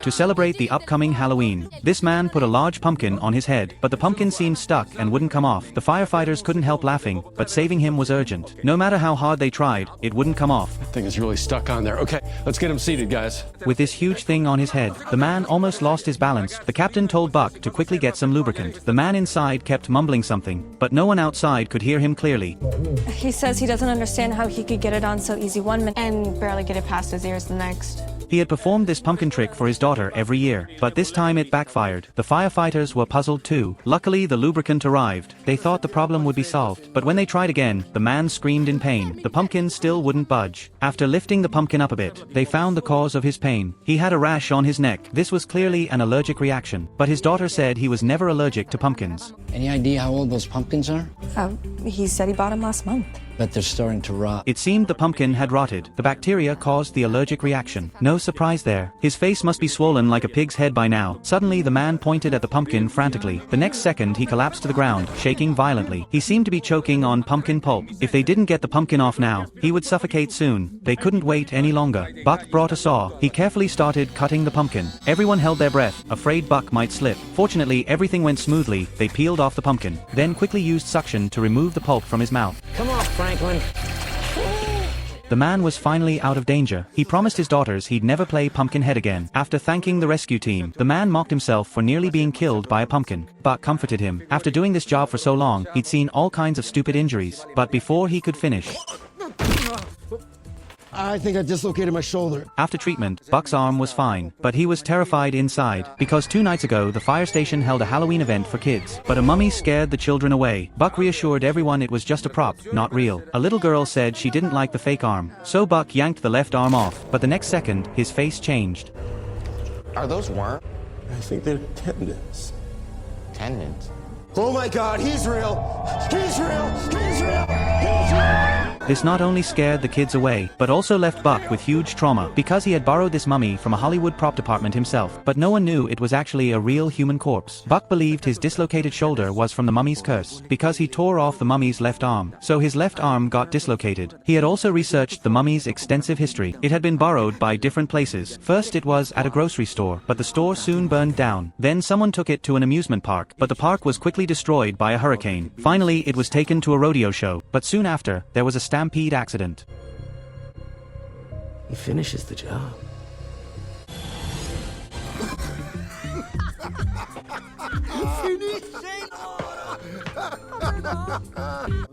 to celebrate the upcoming Halloween. This man put a large pumpkin on his head, but the pumpkin seemed stuck and wouldn't come off. The firefighters couldn't help laughing, but saving him was urgent. No matter how hard they tried, it wouldn't come off. That thing is really stuck on there. Okay, let's get him seated, guys. With this huge thing on his head, the man almost lost his balance. The captain told Buck to quickly get some lubricant. The man inside kept mumbling something, but no one outside could hear him clearly. He says he doesn't understand how he could get it on so easy one minute and barely get it past his ears the next. He had performed this pumpkin trick for his daughter every year, but this time it backfired. The firefighters were puzzled too. Luckily, the lubricant arrived. They thought the problem would be solved, but when they tried again, the man screamed in pain. The pumpkin still wouldn't budge. After lifting the pumpkin up a bit, they found the cause of his pain. He had a rash on his neck. This was clearly an allergic reaction, but his daughter said he was never allergic to pumpkins. Any idea how old those pumpkins are? He said he bought him last month. But they're starting to rot. It seemed the pumpkin had rotted. The bacteria caused the allergic reaction. No surprise there. His face must be swollen like a pig's head by now. Suddenly the man pointed at the pumpkin frantically. The next second he collapsed to the ground, shaking violently. He seemed to be choking on pumpkin pulp. If they didn't get the pumpkin off now, he would suffocate soon. They couldn't wait any longer. Buck brought a saw. He carefully started cutting the pumpkin. Everyone held their breath, afraid Buck might slip. Fortunately, everything went smoothly. They peeled off the pumpkin, then quickly used suction to remove the pulp from his mouth. Come on, Franklin. The man was finally out of danger. He promised his daughters he'd never play Pumpkinhead again. After thanking the rescue team, the man mocked himself for nearly being killed by a pumpkin. Buck comforted him. After doing this job for so long, he'd seen all kinds of stupid injuries. But before he could finish, I think I dislocated my shoulder. after treatment, Buck's arm was fine, but he was terrified inside, because 2 nights ago the fire station held a Halloween event for kids, but a mummy scared the children away. Buck reassured everyone it was just a prop, not real. A little girl said she didn't like the fake arm, so Buck yanked the left arm off, but the next second, his face changed. Are those worms? I think they're tendons. Tendons? Oh my God, he's real! He's real! He's real! He's real! This not only scared the kids away, but also left Buck with huge trauma, because he had borrowed this mummy from a Hollywood prop department himself, but no one knew it was actually a real human corpse. Buck believed his dislocated shoulder was from the mummy's curse, because he tore off the mummy's left arm, so his left arm got dislocated. He had also researched the mummy's extensive history. It had been borrowed by different places. First it was at a grocery store, but the store soon burned down. Then someone took it to an amusement park, but the park was quickly destroyed by a hurricane. Finally, it was taken to a rodeo show, but soon after, there was a stampede accident. He finishes the job.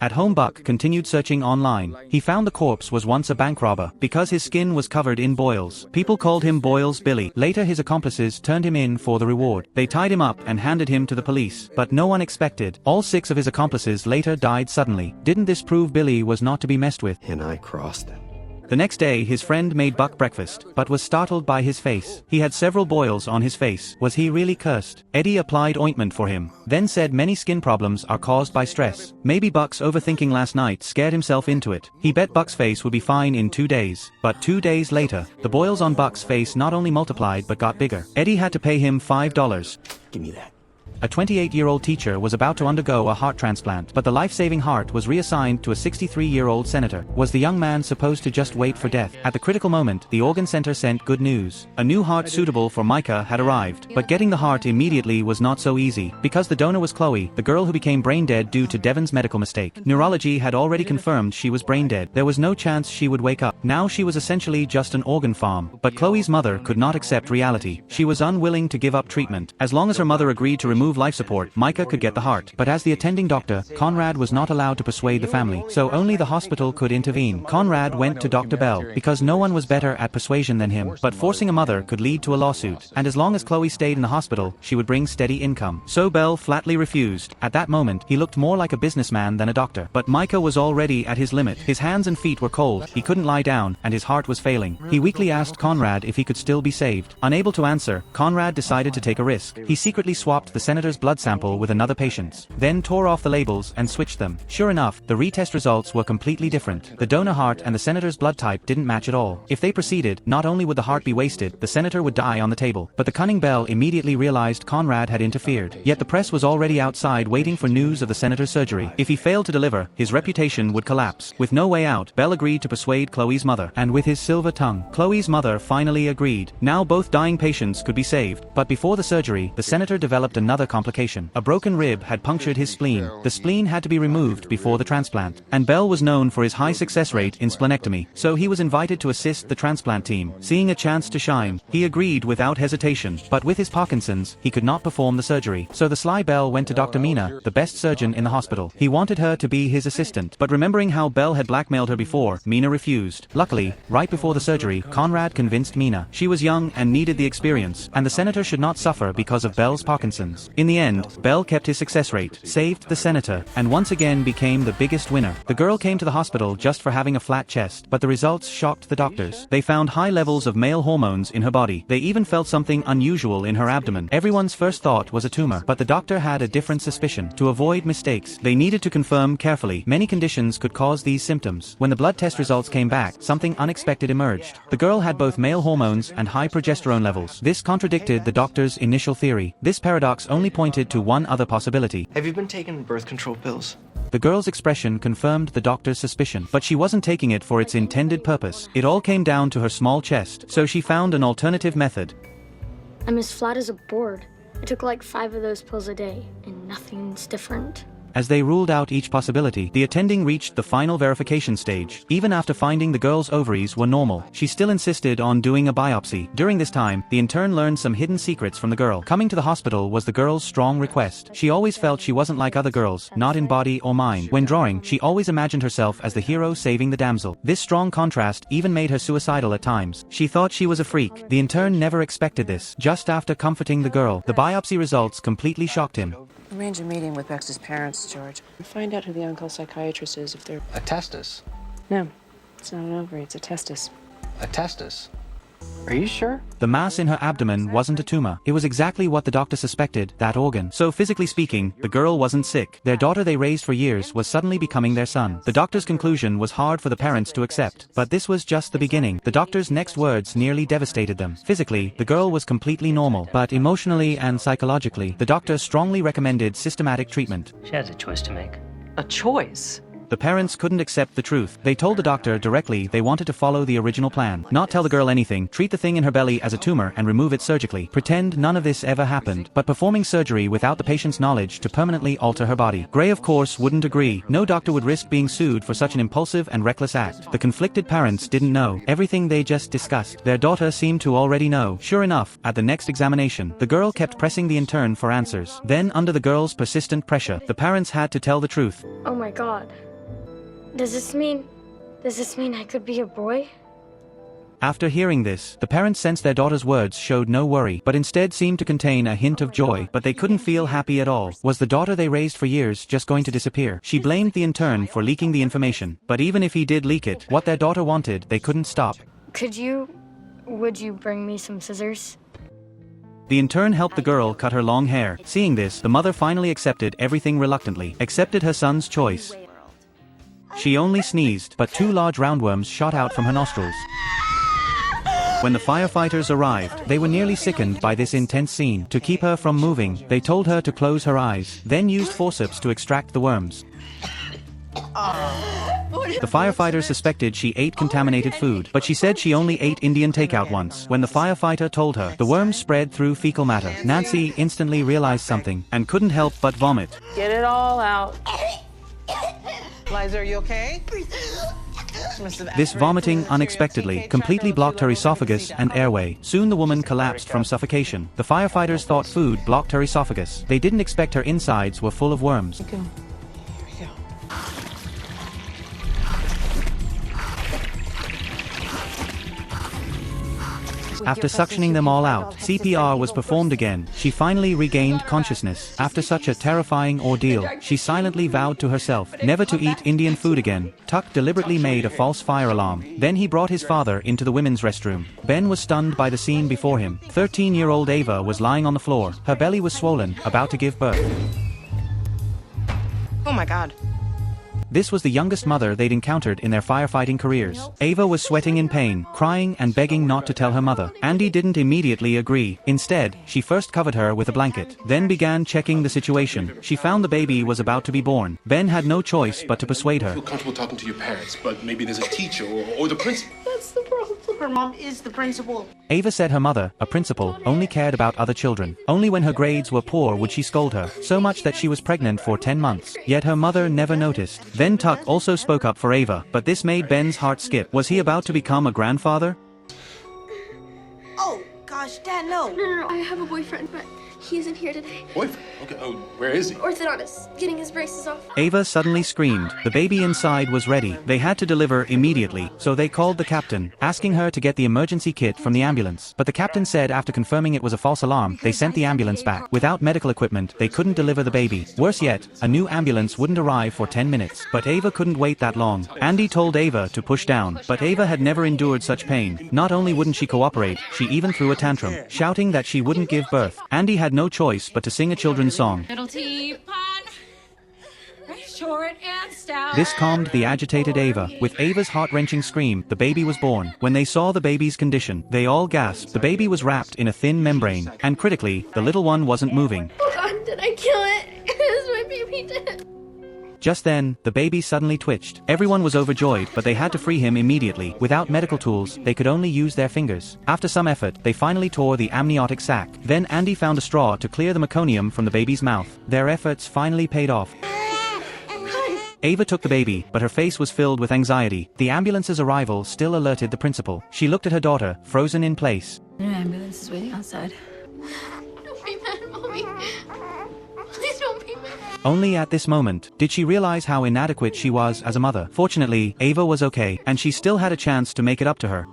At home, Buck continued searching online. He found the corpse was once a bank robber, because his skin was covered in boils. People called him Boils Billy. Later his accomplices turned him in for the reward. They tied him up and handed him to the police, but no one expected. All 6 of his accomplices later died suddenly. Didn't this prove Billy was not to be messed with? And I crossed him. The next day his friend made Buck breakfast, but was startled by his face. He had several boils on his face. Was he really cursed? Eddie applied ointment for him, then said many skin problems are caused by stress. Maybe Buck's overthinking last night scared himself into it. He bet Buck's face would be fine in 2 days. But 2 days later, the boils on Buck's face not only multiplied but got bigger. Eddie had to pay him $5. Give me that. A 28-year-old teacher was about to undergo a heart transplant, but the life-saving heart was reassigned to a 63-year-old senator. Was the young man supposed to just wait for death? At the critical moment, the organ center sent good news. A new heart suitable for Micah had arrived, but getting the heart immediately was not so easy, because the donor was Chloe, the girl who became brain dead due to Devon's medical mistake. Neurology had already confirmed she was brain dead. There was no chance she would wake up. Now she was essentially just an organ farm. But Chloe's mother could not accept reality. She was unwilling to give up treatment. As long as her mother agreed to remove life support, Micah could get the heart. But as the attending doctor, Conrad was not allowed to persuade the family, so only the hospital could intervene. Conrad went to Dr. Bell, because no one was better at persuasion than him, but forcing a mother could lead to a lawsuit, and as long as Chloe stayed in the hospital, she would bring steady income. So Bell flatly refused. At that moment, he looked more like a businessman than a doctor. But Micah was already at his limit. His hands and feet were cold, he couldn't lie down, and his heart was failing. He weakly asked Conrad if he could still be saved. Unable to answer, Conrad decided to take a risk. He secretly swapped the senator's senator's blood sample with another patient's, then tore off the labels and switched them. Sure enough, the retest results were completely different. The donor heart and the senator's blood type didn't match at all. If they proceeded, not only would the heart be wasted, the senator would die on the table. But the cunning Bell immediately realized Conrad had interfered. Yet the press was already outside waiting for news of the senator's surgery. If he failed to deliver, his reputation would collapse. With no way out, Bell agreed to persuade Chloe's mother. And with his silver tongue, Chloe's mother finally agreed. Now both dying patients could be saved. But before the surgery, the senator developed another complication. A broken rib had punctured his spleen. The spleen had to be removed before the transplant. And Bell was known for his high success rate in splenectomy, so he was invited to assist the transplant team. Seeing a chance to shine, he agreed without hesitation. But with his Parkinson's, he could not perform the surgery. So the sly Bell went to Dr. Mina, the best surgeon in the hospital. He wanted her to be his assistant, but remembering how Bell had blackmailed her before, Mina refused. Luckily, right before the surgery, Conrad convinced Mina. She was young and needed the experience, and the senator should not suffer because of Bell's Parkinson's. In the end, Bell kept his success rate, saved the senator, and once again became the biggest winner. The girl came to the hospital just for having a flat chest, but the results shocked the doctors. They found high levels of male hormones in her body. They even felt something unusual in her abdomen. Everyone's first thought was a tumor, but the doctor had a different suspicion. To avoid mistakes, they needed to confirm carefully. Many conditions could cause these symptoms. When the blood test results came back, something unexpected emerged. The girl had both male hormones and high progesterone levels. This contradicted the doctor's initial theory. This paradox only pointed to one other possibility. Have you been taking birth control pills? The girl's expression confirmed the doctor's suspicion, but she wasn't taking it for its intended purpose. It all came down to her small chest, so she found an alternative method. I'm as flat as a board. I took like 5 of those pills a day, and nothing's different. As they ruled out each possibility, the attending reached the final verification stage. Even after finding the girl's ovaries were normal, she still insisted on doing a biopsy. During this time, the intern learned some hidden secrets from the girl. Coming to the hospital was the girl's strong request. She always felt she wasn't like other girls, not in body or mind. When drawing, she always imagined herself as the hero saving the damsel. This strong contrast even made her suicidal at times. She thought she was a freak. The intern never expected this. Just after comforting the girl, the biopsy results completely shocked him. Arrange a meeting with Bex's parents, George. Find out who the on-call psychiatrist is if they're... A testis? No, it's not an ovary, it's a testis. A testis? Are you sure? The mass in her abdomen wasn't a tumor. It was exactly what the doctor suspected, that organ. So physically speaking, the girl wasn't sick. Their daughter they raised for years was suddenly becoming their son. The doctor's conclusion was hard for the parents to accept. But this was just the beginning. The doctor's next words nearly devastated them. Physically, the girl was completely normal. But emotionally and psychologically, the doctor strongly recommended systematic treatment. She has a choice to make. A choice? The parents couldn't accept the truth. They told the doctor directly they wanted to follow the original plan. Not tell the girl anything, treat the thing in her belly as a tumor and remove it surgically. Pretend none of this ever happened, but performing surgery without the patient's knowledge to permanently alter her body. Gray of course wouldn't agree. No doctor would risk being sued for such an impulsive and reckless act. The conflicted parents didn't know everything they just discussed. Their daughter seemed to already know. Sure enough, at the next examination, the girl kept pressing the intern for answers. Then under the girl's persistent pressure, the parents had to tell the truth. Oh my God. Does this mean I could be a boy? After hearing this, the parents sensed their daughter's words showed no worry, but instead seemed to contain a hint of joy. But they couldn't feel happy at all. Was the daughter they raised for years just going to disappear? She blamed the intern for leaking the information. But even if he did leak it, what their daughter wanted, they couldn't stop. Would you bring me some scissors? The intern helped the girl cut her long hair. Seeing this, the mother finally accepted everything reluctantly, accepted her son's choice. She only sneezed, but 2 large roundworms shot out from her nostrils. When the firefighters arrived, they were nearly sickened by this intense scene. To keep her from moving, they told her to close her eyes, then used forceps to extract the worms. The firefighters suspected she ate contaminated food, but she said she only ate Indian takeout once. When the firefighter told her, the worms spread through fecal matter. Nancy instantly realized something, and couldn't help but vomit. Get it all out. Liza, are you okay? This vomiting unexpectedly completely blocked her esophagus and airway. Soon the woman collapsed from suffocation. The firefighters thought food blocked her esophagus. They didn't expect her insides were full of worms. Here we go. After suctioning them all out, CPR was performed again. She finally regained consciousness. After such a terrifying ordeal, she silently vowed to herself never to eat Indian food again. Tuck deliberately made a false fire alarm. Then he brought his father into the women's restroom. Ben was stunned by the scene before him. 13-year-old Ava was lying on the floor. Her belly was swollen, about to give birth. Oh my god. This was the youngest mother they'd encountered in their firefighting careers. Ava was sweating in pain, crying and begging not to tell her mother. Andy didn't immediately agree. Instead, she first covered her with a blanket, then began checking the situation. She found the baby was about to be born. Ben had no choice but to persuade her. I feel comfortable talking to your parents, but maybe there's a teacher or the principal. That's the problem. Her mom is the principal. Ava said her mother, a principal, only cared about other children. Only when her grades were poor would she scold her, so much that she was pregnant for 10 months. Yet her mother never noticed. Then Tuck also spoke up for Ava, but this made Ben's heart skip. Was he about to become a grandfather? Oh, gosh, Dad, no. No, I have a boyfriend, but he isn't here today. Boyfriend? Okay, oh, where is he? Orthodontist, getting his braces off. Ava suddenly screamed. The baby inside was ready. They had to deliver immediately, so they called the captain, asking her to get the emergency kit from the ambulance. But the captain said after confirming it was a false alarm, they sent the ambulance back. Without medical equipment, they couldn't deliver the baby. Worse yet, a new ambulance wouldn't arrive for 10 minutes. But Ava couldn't wait that long. Andy told Ava to push down, but Ava had never endured such pain. Not only wouldn't she cooperate, she even threw a tantrum, shouting that she wouldn't give birth. Andy had no choice but to sing a children's song. Little teapot, short and stout. This calmed the agitated Ava. With Ava's heart-wrenching scream, the baby was born. When they saw the baby's condition, they all gasped. The baby was wrapped in a thin membrane, and critically, the little one wasn't moving. Oh God, did I kill it? Is my baby dead? Just then, the baby suddenly twitched. Everyone was overjoyed, but they had to free him immediately. Without medical tools, they could only use their fingers. After some effort, they finally tore the amniotic sac. Then Andy found a straw to clear the meconium from the baby's mouth. Their efforts finally paid off. Ava took the baby, but her face was filled with anxiety. The ambulance's arrival still alerted the principal. She looked at her daughter, frozen in place. An ambulance is waiting outside. Don't be mad, Mommy. Please don't be mad. Only at this moment did she realize how inadequate she was as a mother. Fortunately, Ava was okay, and she still had a chance to make it up to her.